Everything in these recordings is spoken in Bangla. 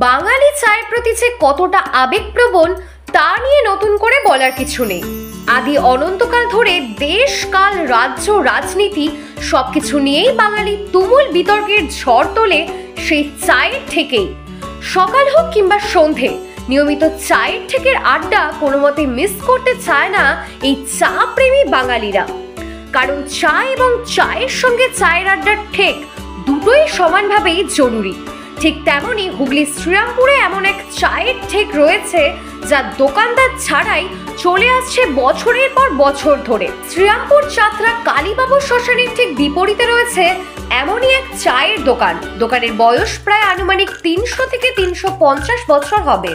বাঙালি চায়ের প্রতি যে কতটা আবেগপ্রবণ তা নিয়ে নতুন করে বলার কিছু নেই। আদি অনন্তকাল ধরে দেশ কাল রাজ্য রাজনীতি সবকিছু নিয়েই বাঙালি তুমুল বিতর্কের ঝড় তোলে সেই চায়ের থেকেই। সকাল হোক কিংবা সন্ধে নিয়মিত চায়ের ঠেকের আড্ডা কোনো মতে মিস করতে চায় না এই চা প্রেমী বাঙালিরা। কারণ চা এবং চায়ের সঙ্গে চায়ের আড্ডার ঠেক দুটোই সমানভাবেই জরুরি। ঠিক তেমনই হুগলি শ্রীরামপুরে এমন এক চায়ের ঠেক রয়েছে যা দোকানদার ছাড়াই চলে আসছে বছরের পর বছর ধরে। শ্রীরামপুর চাতরা কালীবাবু শ্মশানের ঠিক বিপরীতে রয়েছে এমনই এক চায়ের দোকান। দোকানের বয়স প্রায় আনুমানিক 300 থেকে 350 বছর হবে।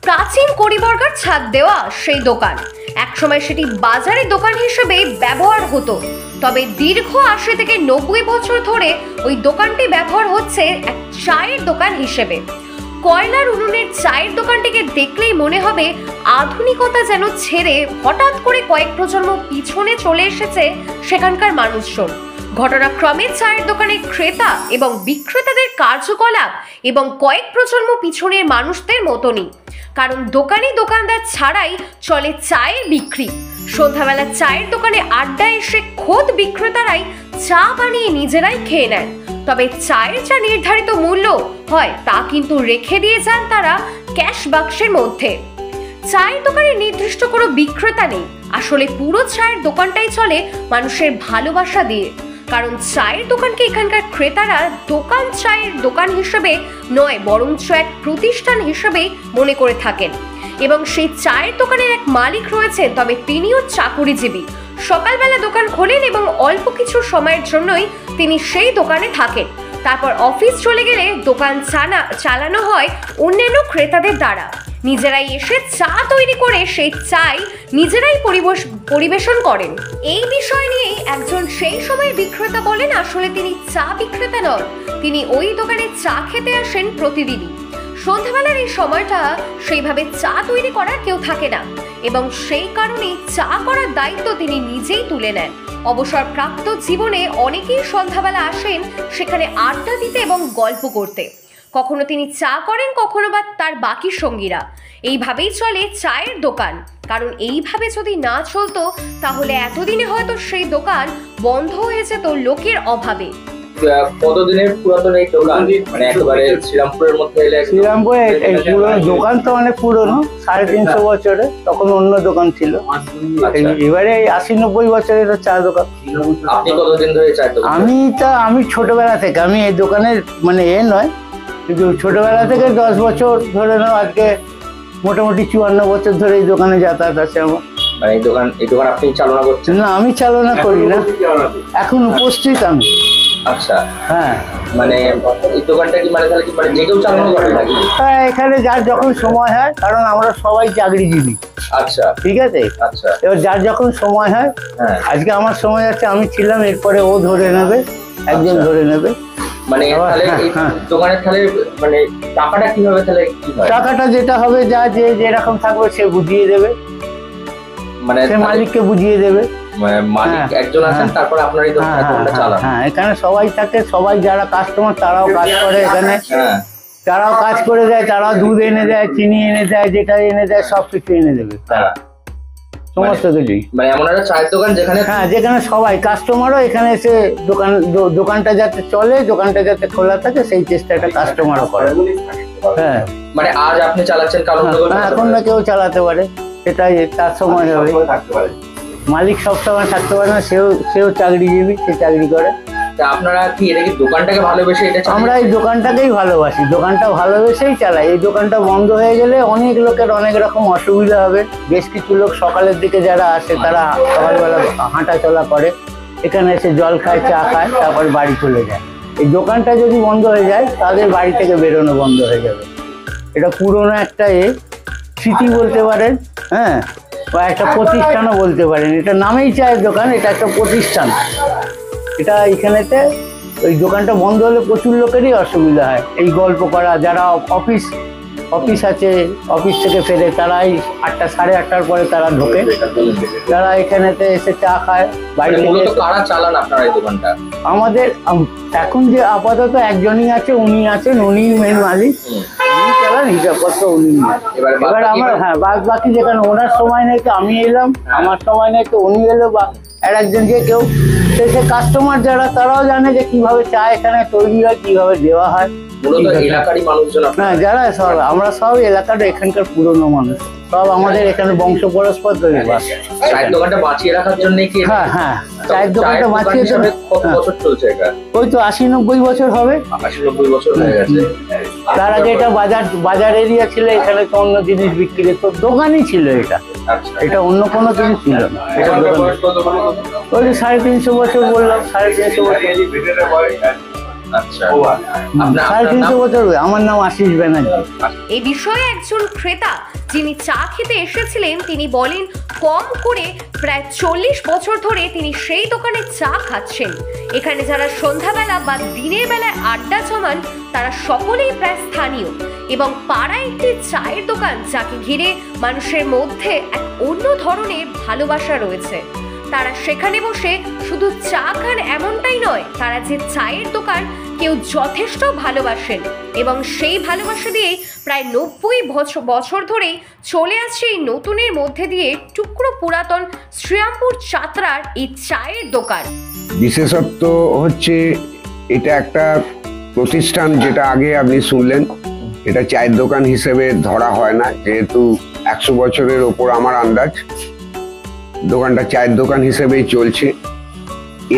প্রাচীন কড়িবর্গার ছাদ দেওয়া সেই দোকান একসময় সেটি বাজারের দোকান হিসেবে ব্যবহার হতো, তবে দীর্ঘ 80 থেকে 90 বছর ধরে ওই দোকানটি ব্যবহার হচ্ছে এক চায়ের দোকান হিসেবে। কয়লার উনুনের চায়ের দোকানটিকে দেখলেই মনে হবে আধুনিকতা যেন ছেড়ে হঠাৎ করে কয়েক প্রজন্ম পিছনে চলে এসেছে সেখানকার মানুষজন। ঘটনাক্রমে চায়ের দোকানের ক্রেতা এবং বিক্রেতাদের কার্যকলাপ এবং কয়েক প্রজন্ম পিছনের মানুষদের মতনই, কারণ দোকানি দোকানদার ছাড়াই চলে চায়ের বিক্রি। সন্ধ্যাবেলা চায়ের দোকানে আড্ডা এসে খোদ বিক্রেতারাই চা বানিয়ে নিজেরাই খেয়ে নেন, তবে চায়ের যা নির্ধারিত মূল্য হয় তা কিন্তু রেখে দিয়ে যান তারা ক্যাশ বাক্সের মধ্যে। চায়ের দোকানে নির্দিষ্ট কোনো বিক্রেতা নেই, আসলে পুরো চায়ের দোকানটাই চলে মানুষের ভালোবাসা দিয়ে। কারণ চায়ের দোকানকে এখানকার ক্রেতারা দোকান চায়ের দোকান হিসেবে নয় বরঞ্চ এক প্রতিষ্ঠান হিসেবে মনে করে থাকেন। এবং সেই চায়ের দোকানের এক মালিক রয়েছেন, তবে তিনিও চাকুরিজীবী। সকালবেলা দোকান খোলেন এবং অল্প কিছু সময়ের জন্যই তিনি সেই দোকানে থাকেন। তারপর অফিস চলে গেলে দোকান চালানো হয় অন্যান্য ক্রেতাদের দ্বারা। নিজেরাই এসে চা তৈরি করে সেই চাই নিজেরাই পরিবেশন করেন। এই বিষয় নিয়ে একজন সেই সময়ের বিক্রেতা বলেন, আসলে তিনি চা বিক্রেতা নন, তিনি ওই দোকানে চা খেতে আসেন প্রতিদিনই। সন্ধ্যাবেলার এই সময়টা সেইভাবে চা তৈরি করার কেউ থাকে না এবং সেই কারণেই চা করার দায়িত্ব তিনি নিজেই তুলে নেন। অবসরপ্রাপ্ত জীবনে অনেকেই সন্ধ্যাবেলা আসেন সেখানে আড্ডা দিতে এবং গল্প করতে। কখনো তিনি চা করেন, কখনো বা তার বাকি সঙ্গীরা। এইভাবেই চলে চায়ের দোকান। কারণ এইভাবে যদি না চলতো তাহলে এতদিনে হয়তো সেই দোকান বন্ধ হয়ে যেত লোকের অভাবে। কতদিনের পুরাতন এই দোকান? মানে একেবারে শ্রীরামপুরের মধ্যে এলে শ্রীরামপুরে এই পুরনো দোকান তো অনেক পুরনো, 350 বছরে, তখন অন্য দোকান ছিল। এবারে 80-90 বছরের চা দোকান। আপনি কতদিন ধরে চায়ের দোকান? আমি ছোটবেলা থেকে, আমি এই দোকানের মানে নয়, কিন্তু ছোটবেলা থেকে 10 বছর ধরে নাও, আজকে মোটামুটি 54 বছর ধরে এই দোকানে যাতায়াত আছে আমার। মানে এই দোকান আপনি চালনা করছেন? না, আমি চালনা করি না, এখন উপস্থিত আমি। আচ্ছা, হ্যাঁ। মানে এই দোকানটা কি মানে তাহলে কি মানে যে কেউ চালনা করে নাকি? হ্যাঁ, এখানে যার যখন সময় হয়, কারণ আমরা সবাই চাকরিজীবী। আচ্ছা, ঠিক আছে। আচ্ছা, এবার যার যখন সময় হয়, আজকে আমার সময় আছে, আমি ছিলাম, এরপরে ও ধরে নেবে, একজন ধরে নেবে। মানে তাহলে এই দোকানের তাহলে মানে টাকাটা কিভাবে তাহলে কি হয়? টাকাটা যেটা হবে, যা যেরকম থাকবে সে বুঝিয়ে দেবে, মানে সে মালিককে বুঝিয়ে দেবে। মালিক একজন আছেন, তারপর আপনার এই দোকানটা চালান। হ্যাঁ, এখানে সবাই থাকে, সবাই যারা কাস্টমার তারাও কাজ করে এখানে। তারাও কাজ করে দেয়, তারাও দুধ এনে দেয়, চিনি এনে দেয়, যেটা এনে দেয় সবকিছু এনে দেবে তারা, সমস্ত কিছুই। মানে এমন একটা চায়ের দোকান যেখানে যেখানে সবাই কাস্টমারও এখানে এসে দোকানটা যাতে চলে, দোকানটা যাতে খোলা থাকে সেই চেষ্টাটা কাস্টমারও করে। হ্যাঁ, মানে আজ আপনি চালাচ্ছেন, কাল এখন না কেউ চালাতে পারে, সেটাই তার সময় হবে। মালিক সবসময় থাকতে পারে না, সেও চাকরিজীবী, সে চাকরি করে। আপনারা কি এটা কি দোকানটাকে ভালোবেসে এটা? আমরা এই দোকানটাকেই ভালোবাসি, দোকানটা ভালোবেসেই চালাই। এই দোকানটা বন্ধ হয়ে গেলে অনেক লোকের অনেক রকম অসুবিধা হবে। বেশ কিছু লোক সকালের দিকে যারা আসে তারা সকালবেলা হাঁটা চলা করে, এখানে এসে জল খায়, চা খায়, তারপর বাড়ি চলে যায়। এই দোকানটা যদি বন্ধ হয়ে যায় তাদের বাড়ি থেকে বেরোনো বন্ধ হয়ে যাবে। এটা পুরোনো একটা স্মৃতি বলতে পারেন, হ্যাঁ, বা একটা প্রতিষ্ঠানও বলতে পারেন। এটা নামেই চায়ের দোকান, এটা একটা প্রতিষ্ঠান। এটা এখানেতে ওই দোকানটা বন্ধ হলে প্রচুর লোকেরই অসুবিধা হয়। এই গল্প করা, যারা অফিস আছে, অফিস থেকে ফেরে তারাই 8টা 8:30টার পরে তারা ঢোকে, তারা এখানেতে এসে চা খায়। বাড়ি মানে মূলত থেকে কারা চালান আপনার এই দোকানটা? আমাদের এখন যে আপাতত একজনই আছে, উনি আছেন, উনি মেন মালিক, উনি চালান, হিসাবপত্র উনি নেন। এবার আমার বাদ বাকি যেখানে ওনার সময় নেই তো আমি এলাম, আমার সময় নেই তো উনি এলো, বা একজন যে কেউ সে কাস্টমার যারা তারাও জানে যে কিভাবে চা এখানে তৈরি হয়, কিভাবে দেওয়া হয়। মূলত এলাকারই মানুষজন না, যারা সব আমরা সব এলাকার এখানকার পুরনো মানুষ, সব আমাদের এখানে বংশ পরস্পর তৈরি বাস। চায়ের দোকানটা বাঁচিয়ে রাখার জন্য কি? হ্যাঁ, চায়ের দোকানটা বাঁচিয়ে হিসাবে কত বছর চলছে এটা? ওই তো 80-90 বছর হবে। 80-90 বছর হয়ে গেছে। তার আগে এটা বাজার এরিয়া ছিল, এখানে তো অন্য জিনিস বিক্রি তো দোকানই ছিল এটা, এটা অন্য কোনো জিনিস ছিল না। এটা দোকান ওই যে 350 বছর বললাম, 350 বছর। আচ্ছা, 350 বছর। আমার নাম আশিস ব্যানার্জি। এই বিষয়ে একজন ক্রেতা যিনি চা খেতে এসেছিলেন তিনি বলেন, কম করে প্রায় 40 বছর ধরে তিনি সেই দোকানে চা খাচ্ছেন। এখানে যারা সন্ধ্যাবেলা বা দিনের বেলায় আড্ডা জমান তারা সকলেই প্রায় স্থানীয়, এবং পাড়ায় একটি চায়ের দোকান যাকে ঘিরে মানুষের মধ্যে এক অন্য ধরনের ভালোবাসা রয়েছে। তারা সেখানে বসে শুধু চা খান এমনটাই নয়, তারা যে চায়ের দোকান কেউ যথেষ্ট ভালোবাসেন, এবং সেই ভালোবাসা দিয়ে প্রায় 90 বছর ধরেই চলে আসছে এই নতুনের মধ্যে দিয়ে টুকরো পুরাতন শ্রীরামপুর চাতরার এই চায়ের দোকান। বিশেষত্ব হচ্ছে এটা একটা প্রতিষ্ঠান, যেটা আগে আপনি শুনলেন, এটা চায়ের দোকান হিসেবে ধরা হয় না, যেহেতু 100 বছরের ওপর আমার আন্দাজ দোকানটা চায়ের দোকান হিসেবেই চলছে।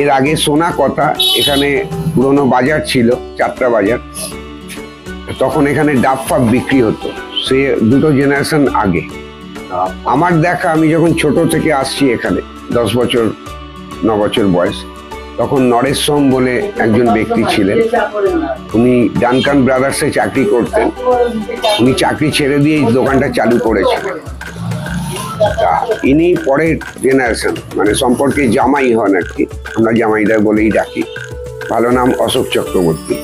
এর আগে শোনা কথা এখানে পুরনো বাজার ছিল, যাত্রা বাজার, তখন এখানে ডাব ফাব বিক্রি হতো, সে 2 জেনারেশন আগে। আমার দেখা, আমি যখন ছোট থেকে আসছি এখানে, 10 বছর 9 বছর বয়স, তখন নরেশ সোম বলে একজন ব্যক্তি ছিলেন, উনি ডানকান ব্রাদার্সে চাকরি করতেন, উনি চাকরি ছেড়ে দিয়ে এই দোকানটা চালু করেছিলেন। তা ইনি পরের জেনারেশন, মানে সম্পর্কে জামাই হন আর কি, আমরা জামাইদা বলেই ডাকি, ভালো নাম অশোক চক্রবর্তী।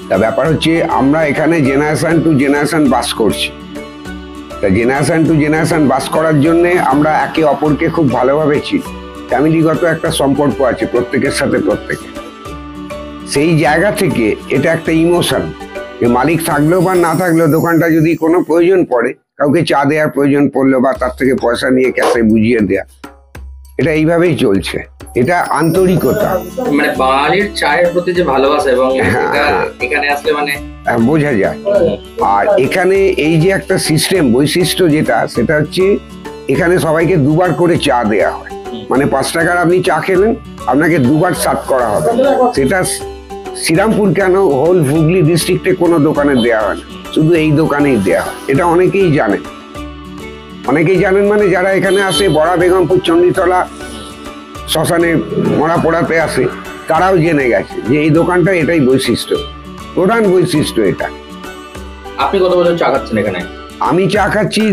তা ব্যাপার হচ্ছে আমরা এখানে জেনারেশন টু জেনারেশন বাস করছি। তা জেনারেশন টু জেনারেশন বাস করার জন্যে আমরা একে অপরকে খুব ভালোভাবে চিনি, ফ্যামিলিগত একটা সম্পর্ক আছে প্রত্যেকের সাথে প্রত্যেকে। সেই জায়গা থেকে এটা একটা ইমোশন, যে মালিক থাকলেও বা না থাকলেও দোকানটা যদি কোনো প্রয়োজন পড়ে, কাউকে চা দেওয়ার প্রয়োজন পড়লো বা তার থেকে পয়সা নিয়ে ক্যাশে বুঝিয়ে দেয়া, এটা এইভাবেই চলছে। এটা আন্তরিকতা, মানে বাঙালির চায়ের প্রতি যে ভালোবাসা, এবং এখানে আসলে মানে বোঝা যায়। আর এখানে এই যে একটা সিস্টেম, বৈশিষ্ট্য যেটা, সেটা হচ্ছে এখানে সবাইকে 2 বার করে চা দেয়া হয়, মানে 5 টাকার আপনি চা খেলেন, আপনাকে 2 বার সার্ভ করা হবে। সেটা শ্রীরামপুর কেন, হোল হুগলি ডিস্ট্রিক্টে কোনো দোকানে দেওয়া হয় না, শুধু এই দোকানেই দেওয়া হয়। এটা অনেকেই জানেন, মানে যারা এখানে আসে, বড়া বেগমপুর চণ্ডীতলা শ্মশানে মরা পোড়াতে আসে, তারাও জেনে গেছে যে এই দোকানটা এটাই বৈশিষ্ট্য, প্রধান বৈশিষ্ট্য এটা। আপনি কত বছর চা খাচ্ছেন এখানে? আমি চা খাচ্ছি,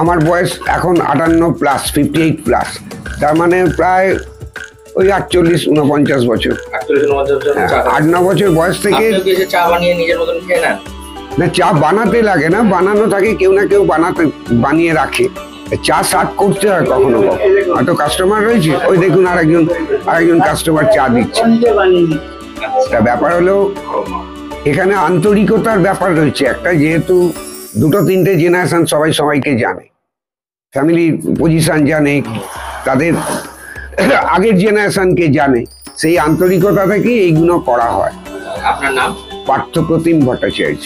আমার বয়স এখন 58+, 58+, তার মানে প্রায় ওই 48-49 বছর। 8-9 বছর বয়স থেকে চা বানিয়ে নিজের মতন খেয়ে নেন? না, চা বানাতে লাগে না, বানানো থাকে, কেউ না কেউ বানিয়ে রাখে। চা সার্ভ করতে হয় কখনো কখনো, হয়তো কাস্টমার রয়েছে, ওই দেখুন আরেকজন কাস্টমার চা দিচ্ছে। তা ব্যাপার হলো এখানে আন্তরিকতার ব্যাপার রয়েছে একটা, যেহেতু 2-3টে জেনারেশন সবাই সবাইকে জানে, ফ্যামিলি পজিশন জানে, তাদের আগের জেনারেশনকে জানে, সেই আন্তরিকতা থেকে এইগুলো করা হয়। আপনার নাম? পার্থপ্রতিম ভট্টাচার্য।